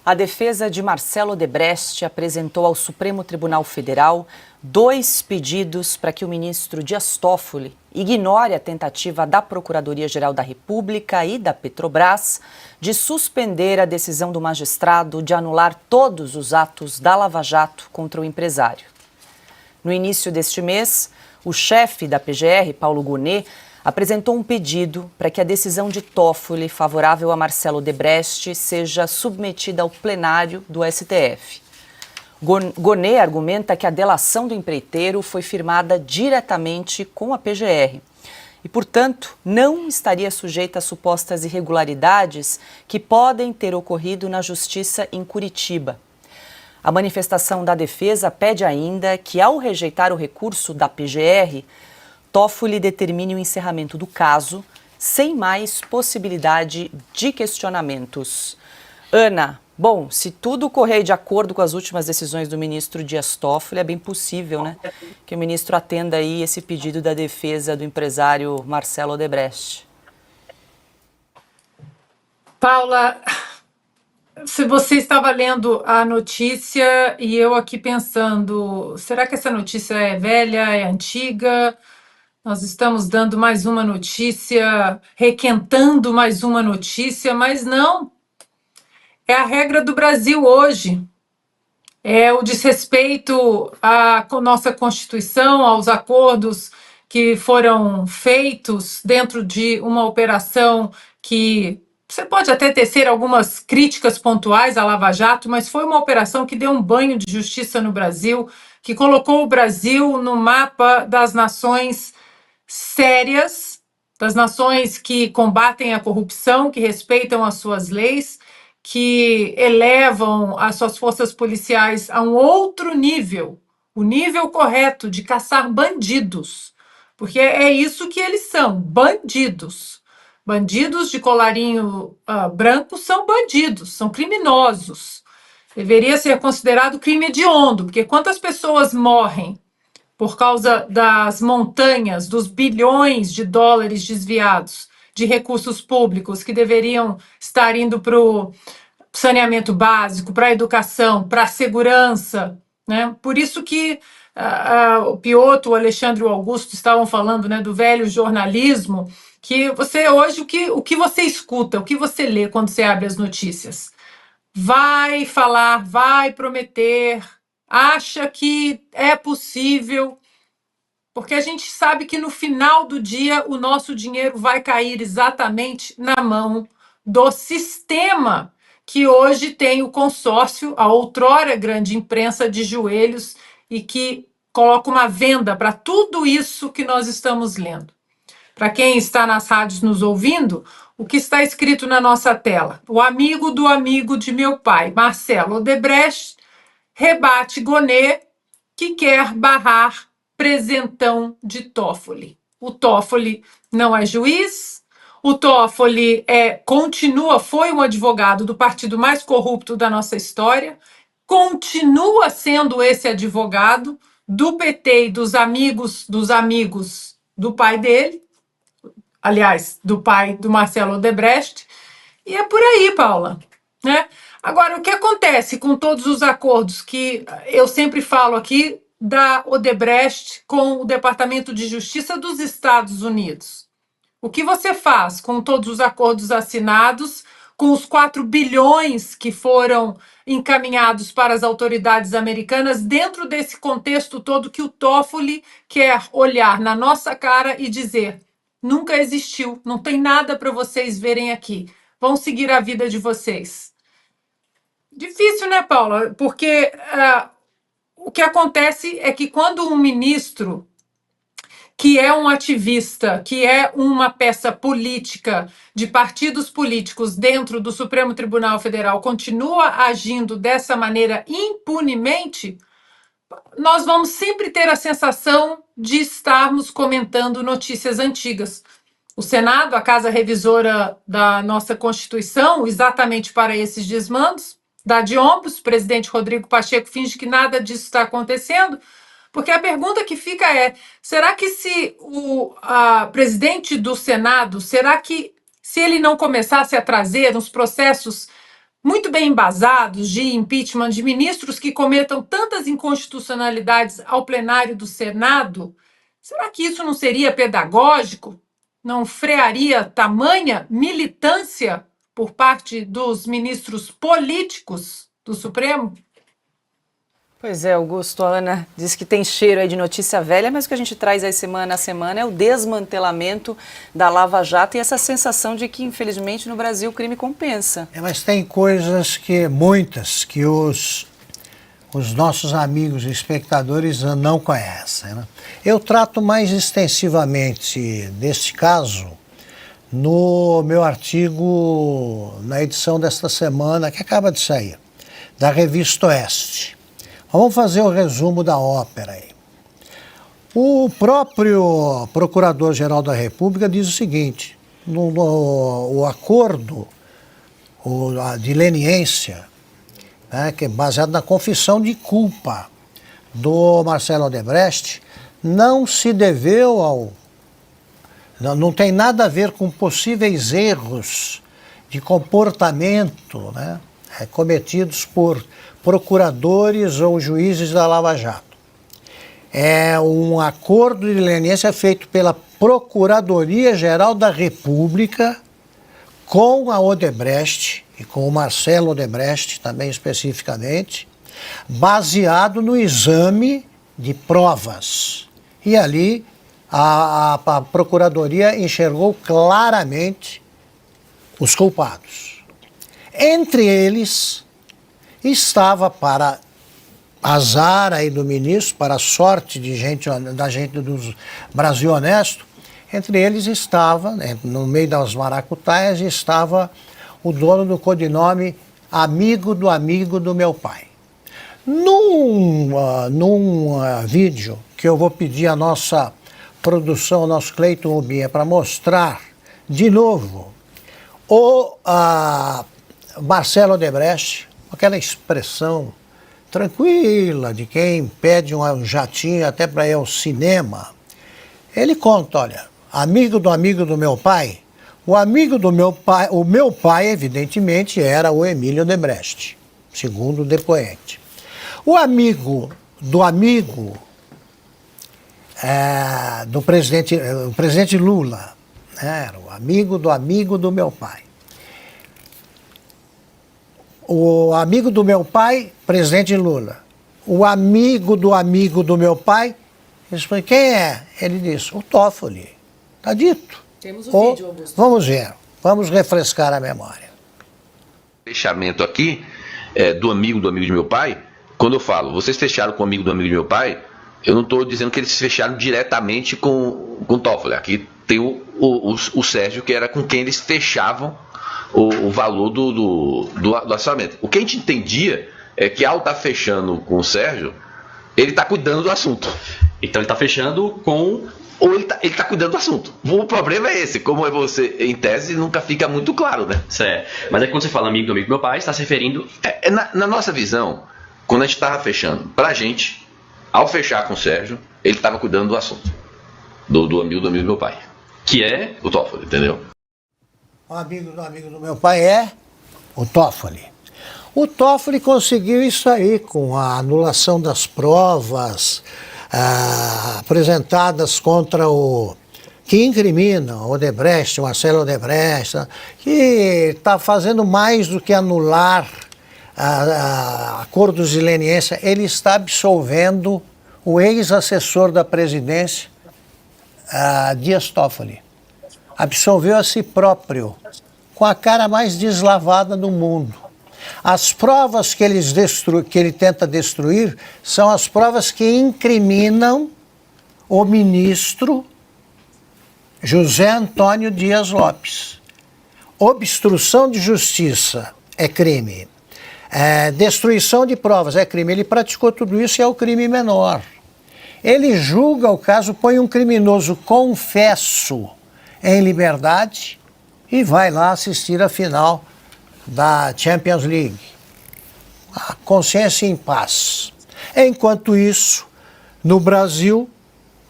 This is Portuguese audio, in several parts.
A defesa de Marcelo Odebrecht apresentou ao Supremo Tribunal Federal 2 pedidos para que o ministro Dias Toffoli ignore a tentativa da Procuradoria-Geral da República e da Petrobras de suspender a decisão do magistrado de anular todos os atos da Lava Jato contra o empresário. No início deste mês, o chefe da PGR, Paulo Gonet, apresentou um pedido para que a decisão de Toffoli favorável a Marcelo Odebrecht seja submetida ao plenário do STF. Gonet argumenta que a delação do empreiteiro foi firmada diretamente com a PGR e, portanto, não estaria sujeita a supostas irregularidades que podem ter ocorrido na Justiça em Curitiba. A manifestação da defesa pede ainda que, ao rejeitar o recurso da PGR, Toffoli determine o encerramento do caso, sem mais possibilidade de questionamentos. Ana, bom, se tudo correr de acordo com as últimas decisões do ministro Dias Toffoli, é bem possível, né, que o ministro atenda aí esse pedido da defesa do empresário Marcelo Odebrecht. Paula, se você estava lendo a notícia e eu aqui pensando, será que essa notícia é velha, é antiga? Nós estamos dando mais uma notícia, requentando mais uma notícia, mas não. É a regra do Brasil hoje. É o desrespeito à nossa Constituição, aos acordos que foram feitos dentro de uma operação que você pode até tecer algumas críticas pontuais à Lava Jato, mas foi uma operação que deu um banho de justiça no Brasil, que colocou o Brasil no mapa das nações sérias, das nações que combatem a corrupção, que respeitam as suas leis, que elevam as suas forças policiais a um outro nível, o nível correto de caçar bandidos, porque é isso que eles são, bandidos. Bandidos de colarinho branco são bandidos, são criminosos. Deveria ser considerado crime hediondo, porque quantas pessoas morrem por causa das montanhas, dos bilhões de dólares desviados de recursos públicos que deveriam estar indo para o saneamento básico, para a educação, para a segurança, né? Por isso que o Piotr, o Alexandre e o Augusto estavam falando, né, do velho jornalismo, que você hoje, o que você escuta, o que você lê quando você abre as notícias? Vai falar, vai prometer, acha que é possível, porque a gente sabe que no final do dia o nosso dinheiro vai cair exatamente na mão do sistema que hoje tem o consórcio, a outrora grande imprensa de joelhos e que coloca uma venda para tudo isso que nós estamos lendo. Para quem está nas rádios nos ouvindo, o que está escrito na nossa tela? O amigo do amigo de meu pai, Marcelo Odebrecht, rebate Gonet, que quer barrar presentão de Toffoli. O Toffoli não é juiz, o Toffoli foi um advogado do partido mais corrupto da nossa história, continua sendo esse advogado do PT e dos amigos do pai dele, aliás, do pai do Marcelo Odebrecht, e é por aí, Paula, né? Agora, o que acontece com todos os acordos que eu sempre falo aqui da Odebrecht com o Departamento de Justiça dos Estados Unidos? O que você faz com todos os acordos assinados, com os 4 bilhões que foram encaminhados para as autoridades americanas dentro desse contexto todo que o Toffoli quer olhar na nossa cara e dizer: nunca existiu, não tem nada para vocês verem aqui, vão seguir a vida de vocês. Difícil, né, Paula? Porque o que acontece é que quando um ministro, que é um ativista, que é uma peça política de partidos políticos dentro do Supremo Tribunal Federal, continua agindo dessa maneira impunemente, nós vamos sempre ter a sensação de estarmos comentando notícias antigas. O Senado, a casa revisora da nossa Constituição, exatamente para esses desmandos, dá de ombros, o presidente Rodrigo Pacheco finge que nada disso está acontecendo, porque a pergunta que fica é: será que se o presidente do Senado, será que se ele não começasse a trazer uns processos muito bem embasados de impeachment de ministros que cometam tantas inconstitucionalidades ao plenário do Senado, será que isso não seria pedagógico? Não frearia tamanha militância por parte dos ministros políticos do Supremo? Pois é, Augusto, a Ana diz que tem cheiro aí de notícia velha, mas o que a gente traz aí semana a semana é o desmantelamento da Lava Jato e essa sensação de que, infelizmente, no Brasil o crime compensa. Mas tem coisas muitas, que os nossos amigos e espectadores não conhecem, né? Eu trato mais extensivamente deste caso no meu artigo, na edição desta semana, que acaba de sair, da Revista Oeste. Vamos fazer o resumo da ópera aí. O próprio Procurador-Geral da República diz o seguinte: o acordo de leniência, né, que é baseado na confissão de culpa do Marcelo Odebrecht, não se deveu não tem nada a ver com possíveis erros de comportamento, né, cometidos por procuradores ou juízes da Lava Jato. É um acordo de leniência feito pela Procuradoria-Geral da República com a Odebrecht e com o Marcelo Odebrecht também especificamente, baseado no exame de provas. E ali a Procuradoria enxergou claramente os culpados. Entre eles estava, para azar aí do ministro, para a sorte da gente do Brasil honesto, entre eles estava, né, no meio das maracutaias, estava o dono do codinome amigo do meu pai. Num vídeo que eu vou pedir à nossa produção, ao nosso Cleiton Rubinha, para mostrar de novo o Marcelo Odebrecht, aquela expressão tranquila de quem pede um jatinho até para ir ao cinema. Ele conta, olha, amigo do meu pai. O amigo do meu pai, o meu pai, evidentemente, era o Emílio Odebrecht, segundo o depoente. O amigo do presidente Lula, né, era o amigo do meu pai. O amigo do meu pai, presidente Lula. O amigo do meu pai, ele falou, quem é? Ele disse, o Toffoli. Está dito. Temos o vídeo, Augusto. Vamos ver, vamos refrescar a memória. Fechamento aqui do amigo de meu pai, quando eu falo, vocês fecharam com o amigo de meu pai, eu não estou dizendo que eles fecharam diretamente com o Toffoli. Aqui tem o Sérgio, que era com quem eles fechavam o valor do orçamento. O que a gente entendia é que, ao estar fechando com o Sérgio, ele está cuidando do assunto. Então ele está fechando com... Ou ele tá cuidando do assunto. O problema é esse, como é você, em tese, nunca fica muito claro, né? Certo. Mas é que quando você fala amigo do meu pai, está se referindo... Na nossa visão, quando a gente estava fechando, pra gente, ao fechar com o Sérgio, ele estava cuidando do assunto. Do amigo do meu pai. Que é? O Toffoli, entendeu? O amigo do meu pai é o Toffoli. O Toffoli conseguiu isso aí com a anulação das provas apresentadas contra que incriminam o Odebrecht, o Marcelo Odebrecht, que está fazendo mais do que anular acordos de leniência. Ele está absolvendo o ex-assessor da presidência, Dias Toffoli. Absolveu a si próprio, com a cara mais deslavada do mundo. As provas que ele tenta destruir são as provas que incriminam o ministro José Antônio Dias Lopes. Obstrução de justiça é crime. Destruição de provas é crime. Ele praticou tudo isso e é o crime menor. Ele julga o caso, põe um criminoso confesso em liberdade e vai lá assistir a final da Champions League. A consciência em paz. Enquanto isso, no Brasil,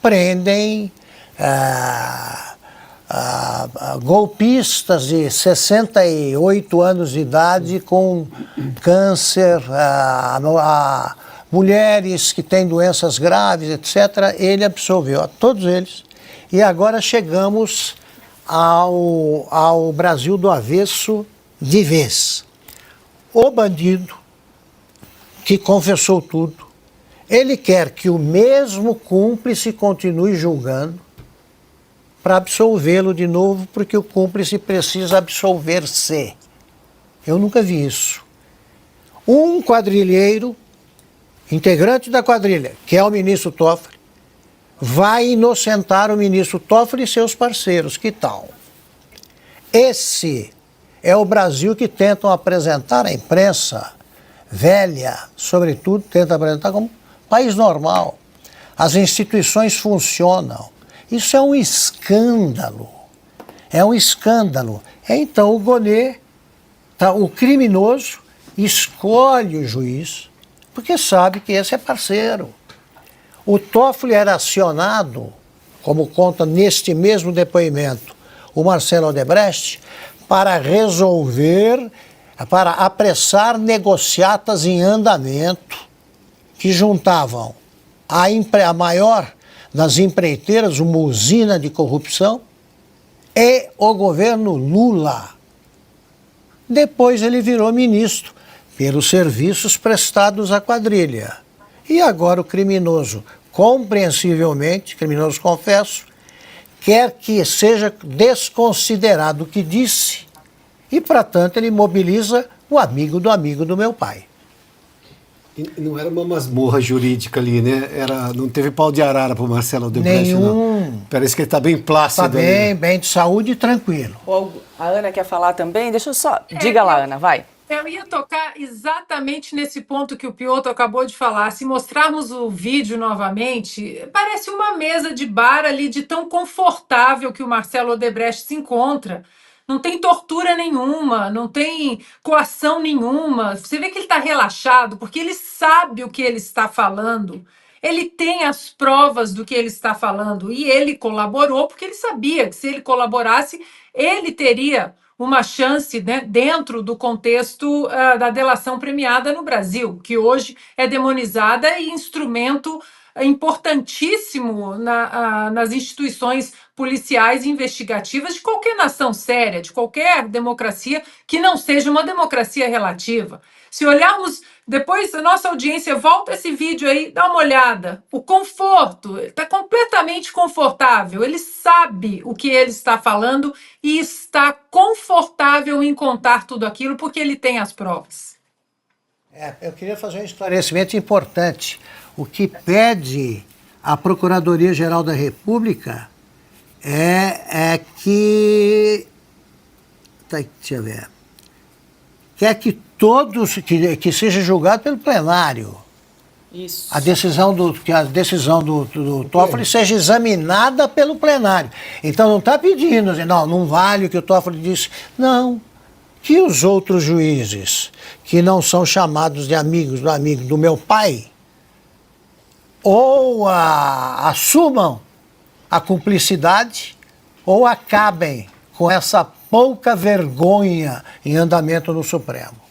prendem golpistas de 68 anos de idade com câncer, mulheres que têm doenças graves, etc. Ele absolveu a todos eles. E agora chegamos ao Brasil do avesso de vez. O bandido que confessou tudo, ele quer que o mesmo cúmplice continue julgando para absolvê-lo de novo, porque o cúmplice precisa absolver-se. Eu nunca vi isso. Um quadrilheiro, integrante da quadrilha, que é o ministro Toffoli, vai inocentar o ministro Toffoli e seus parceiros. Que tal? Esse é o Brasil que tentam apresentar a imprensa velha, sobretudo, tenta apresentar como país normal. As instituições funcionam. Isso é um escândalo. É um escândalo. Então o Gonê, o criminoso, escolhe o juiz, porque sabe que esse é parceiro. O Toffoli era acionado, como conta neste mesmo depoimento o Marcelo Odebrecht, para resolver, para apressar negociatas em andamento que juntavam a maior das empreiteiras, uma usina de corrupção, e o governo Lula. Depois ele virou ministro pelos serviços prestados à quadrilha. E agora o criminoso, compreensivelmente, criminoso confesso, quer que seja desconsiderado o que disse e, para tanto, ele mobiliza o amigo do meu pai. E não era uma masmorra jurídica ali, né? Não teve pau de arara para o Marcelo Odebrecht, não. Parece que ele está bem plácido. Está bem, bem de saúde e tranquilo. A Ana quer falar também? Deixa eu só... Diga lá, Ana, vai. Eu ia tocar exatamente nesse ponto que o Piotr acabou de falar. Se mostrarmos o vídeo novamente, parece uma mesa de bar ali de tão confortável que o Marcelo Odebrecht se encontra. Não tem tortura nenhuma, não tem coação nenhuma. Você vê que ele está relaxado porque ele sabe o que ele está falando. Ele tem as provas do que ele está falando e ele colaborou porque ele sabia que se ele colaborasse, ele teria uma chance, né, dentro do contexto da delação premiada no Brasil, que hoje é demonizada e instrumento importantíssimo nas instituições policiais e investigativas de qualquer nação séria, de qualquer democracia que não seja uma democracia relativa. Se olharmos depois, a nossa audiência, volta esse vídeo aí, dá uma olhada. O conforto, ele está completamente confortável, ele sabe o que ele está falando e está confortável em contar tudo aquilo porque ele tem as provas. Eu queria fazer um esclarecimento importante. O que pede a Procuradoria-Geral da República é que... Deixa eu ver. Quer que todos, que seja julgado pelo plenário. Isso. Que a decisão do Toffoli seja examinada pelo plenário. Então não está pedindo, não vale o que o Toffoli disse. Não. Que os outros juízes, que não são chamados de amigos do amigo do meu pai, ou assumam a cumplicidade, ou acabem com essa pouca vergonha em andamento no Supremo.